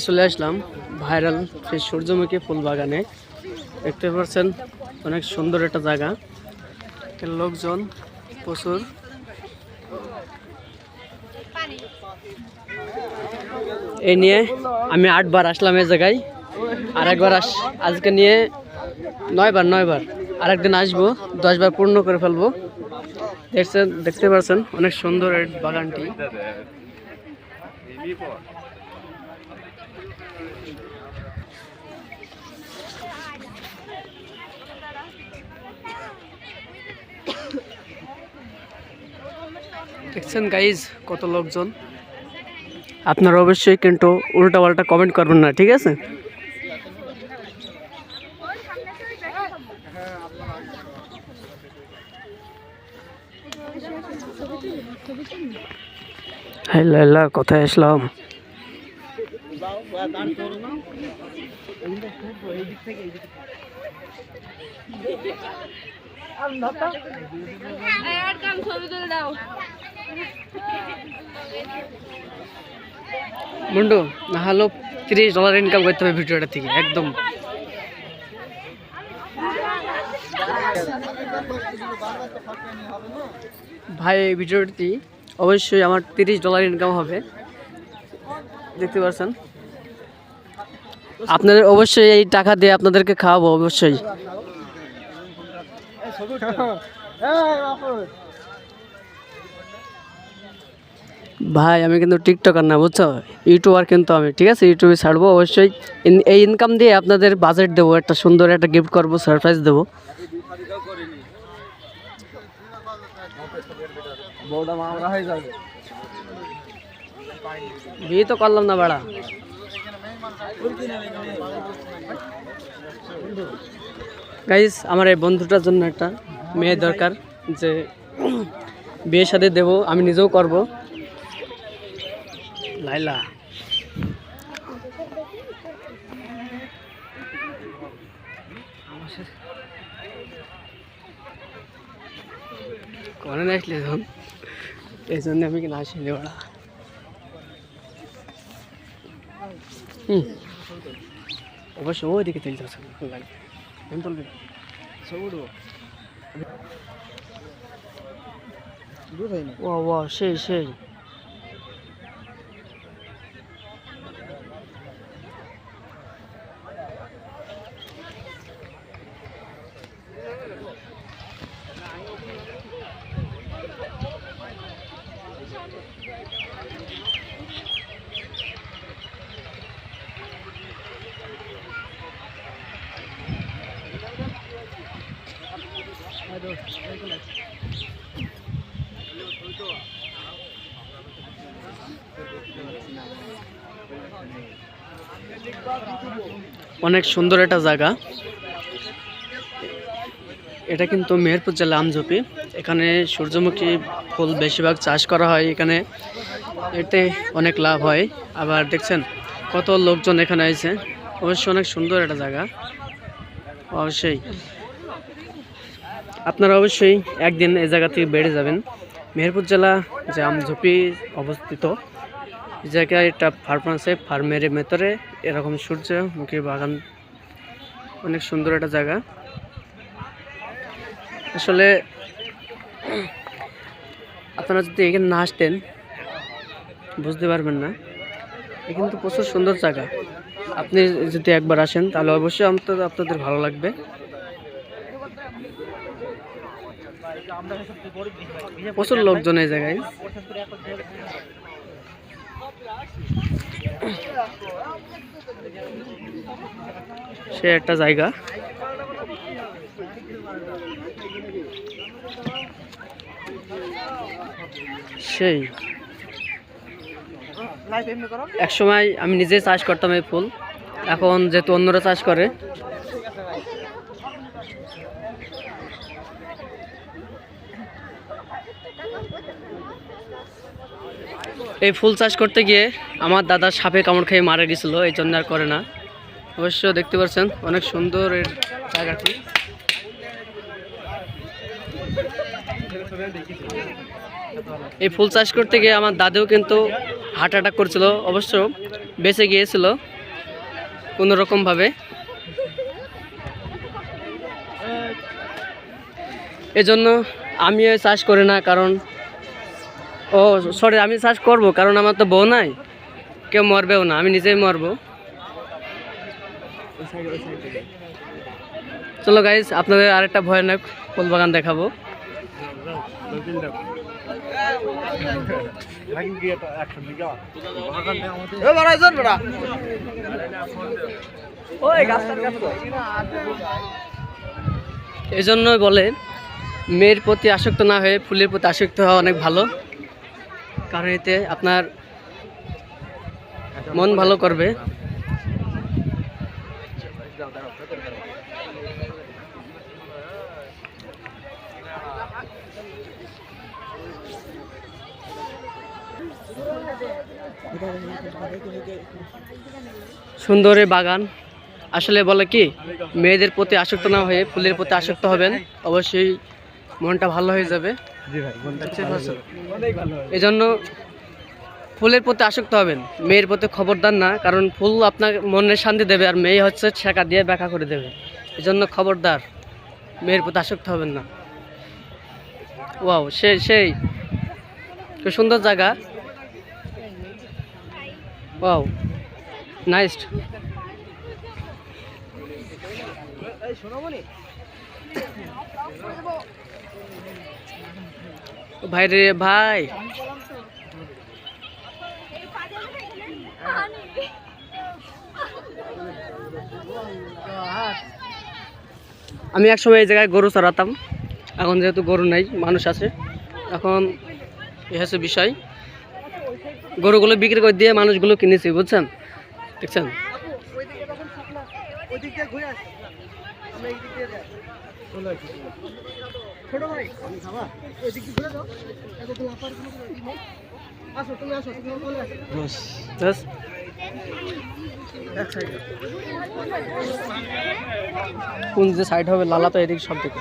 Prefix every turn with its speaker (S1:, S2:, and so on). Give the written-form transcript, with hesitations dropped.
S1: চলে আসলাম ভাইরাল সেই সূর্যমুখী ফুল বাগানে। দেখতে পাচ্ছেন অনেক সুন্দর একটা জায়গা, লোকজন প্রচুর। এই নিয়ে আমি 8 বার আসলাম এই জায়গায়, আর একবার আজকে নিয়ে 9 বার, আর একদিন আসবো, 10 বার পূর্ণ করে ফেলবো। দেখতে পাচ্ছেন অনেক সুন্দর এই বাগানটি। দেখছেন গাইজ কত লোকজন। আপনারা অবশ্যই কিন্তু উল্টা পাল্টা কমেন্ট করবেন না, ঠিক আছে? হ্যালো, কোথায় আসলাম? মুন্ডু না হলো $30 ইনকাম করতে হবে ভিডিওটা থেকে একদম। ভাই এই ভিডিওটি অবশ্যই আমার $30 ইনকাম হবে, দেখতে পাচ্ছেন। আপনাদের অবশ্যই এই টাকা দিয়ে আপনাদেরকে খাওয়াবো অবশ্যই। ভাই আমি কিন্তু টিকটকার না, বুঝছো, ইউটিউবার কিন্তু আমি, ঠিক আছে? ইউটিউবে ছাড়বো অবশ্যই। এই ইনকাম দিয়ে আপনাদের বাজেট দেবো, একটা সুন্দর একটা গিফট করবো, সারপ্রাইজ দেবো। বিয়ে তো করলাম না বাড়া। গাইস আমার এই বন্ধুটার জন্য একটা মেয়ে দরকার, যে বিয়ের সাথে দেবো, আমি নিজেও করব। লাইলা করে না আসলে যখন, এই জন্য আমি কিনা আসিনি ওরা। অবশ্যই ওইদিকে তুলতে লাগবে, আমি তুলবি ও সেই অনেক সুন্দর একটা জায়গা। এটা কিন্তু মেহেরপুর জেলা আমঝুপি। এখানে সূর্যমুখী ফুল বেশিরভাগ চাষ করা হয়। এখানে এতে অনেক লাভ হয়। আবার দেখছেন কত লোকজন এখানে আছে। অবশ্যই অনেক সুন্দর একটা জায়গা। অবশ্যই আপনারা অবশ্যই একদিন এই জায়গা থেকে বেড়ে যাবেন। মেহেরপুর জেলা যে আমঝুপি অবস্থিত, এই জায়গায় একটা ফার্ম আছে, ফার্মের ভেতরে এরকম সূর্যমুখী বাগান, অনেক সুন্দর একটা জায়গা। আসলে আপনারা যদি এখানে না আসতেন বুঝতে পারবেন না। এ কিন্তু প্রচুর সুন্দর জায়গা। আপনি যদি একবার আসেন তাহলে অবশ্যই আপনাদের ভালো লাগবে। প্রচুর লোকজন এই জায়গায়। সে একটা জায়গা। সেই একসময় আমি নিজে চাষ করতাম এই ফুল, এখন যেহেতু অন্যরা চাষ করে, এই ফুল চাষ করতে গিয়ে আমার দাদা সাপে কামড় খেয়ে মারা গেছিল, এই জন্য আর করে না। অবশ্য দেখতে পাচ্ছেন অনেক সুন্দর এর জায়গাটি। এই ফুল চাষ করতে গিয়ে আমার দাদিও কিন্তু হার্ট অ্যাটাক করছিল, অবশ্য বেঁচে গিয়েছিল কোনো রকম ভাবে। এজন্য আমিও চাষ করি না, কারণ আমি চাষ করব কারণ আমার তো বউ নাই, কেউ মরবেও না, আমি নিজেই মরবো। চলো গাইস, আপনাদের আরেকটা ভয়ানক ফুল বাগান দেখাবো। এজন্যই বলে মেয়ের প্রতি আসক্ত না হয়ে ফুলের প্রতি আসক্ত হওয়া অনেক ভালো, কারণ এতে আপনার মন ভালো করবে। সুন্দর এই বাগান। আসলে বলে কি, মেয়েদের প্রতি আসক্ত না হয়ে ফুলের প্রতি আসক্ত হবেন, অবশ্যই মনটা ভালো হয়ে যাবে। এই জন্য ফুলের প্রতি আসক্ত হবেন, মেয়ের প্রতি খবরদার না, কারণ ফুল আপনার মনের শান্তি দেবে আর মেয়ে হচ্ছে ছেঁকা দিয়ে ব্যাখ্যা করে দেবে। এই জন্য খবরদার মেয়ের প্রতি আসক্ত হবেন না। ওয়াও, সেই খুব সুন্দর জায়গা। Wow, nice. ভাই রে ভাই, আমি একসময় এই জায়গায় গরু চড়াতাম, এখন যেহেতু গরু নেই, মানুষ আছে। এখন এ হচ্ছে বিষয়, গরুগুলো বিক্রি করে দিয়ে মানুষগুলো কিনেছি, বুঝছেন, দেখছেন। কোন যে সাইড হবে লালা, তো এদিকে সব দিকে।